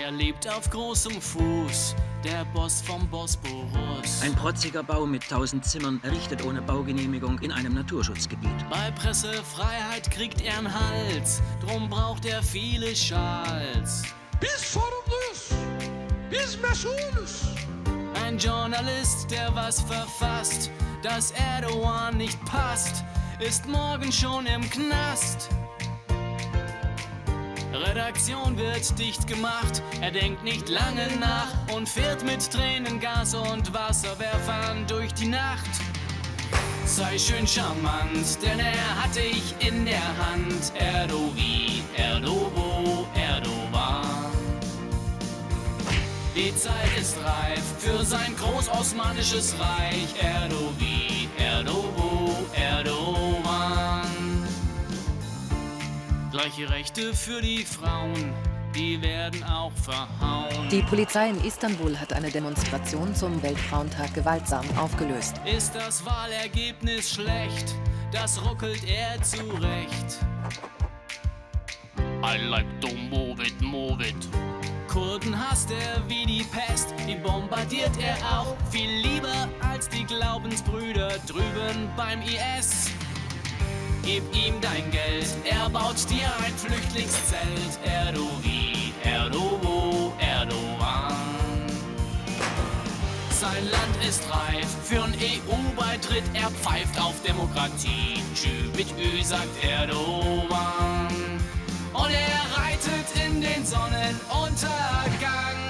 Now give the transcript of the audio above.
Er lebt auf großem Fuß, der Boss vom Bosporus. Ein protziger Bau mit 1000 Zimmern, errichtet ohne Baugenehmigung in einem Naturschutzgebiet. Bei Pressefreiheit kriegt er 'n Hals, drum braucht er viele Schals. Biz sorumluyuz. Biz mesulüz. Ein Journalist, der was verfasst, dass Erdogan nicht passt, ist morgen schon im Knast. Redaktion wird dicht gemacht, er denkt nicht lange nach und fährt mit Tränengas und Wasserwerfern durch die Nacht. Sei schön charmant, denn er hat dich in der Hand. Erdogan, Erdobo, Erdogan. Die Zeit ist reif für sein großosmanisches Reich. Erdogan, Erdobo, Erdogan. Gleiche Rechte für die Frauen, die werden auch verhauen. Die Polizei in Istanbul hat eine Demonstration zum Weltfrauentag gewaltsam aufgelöst. Ist das Wahlergebnis schlecht, das ruckelt er zurecht. I like to move it, move it. Kurden hasst er wie die Pest, die bombardiert er auch viel lieber als die Glaubensbrüder drüben beim IS. Gib ihm dein Geld, er baut dir ein Flüchtlingszelt. Erdogan, Erdobo, Erdogan. Sein Land ist reif für einen EU-Beitritt, er pfeift auf Demokratie. Tschü mit Ü sagt Erdogan. Und er reitet in den Sonnenuntergang.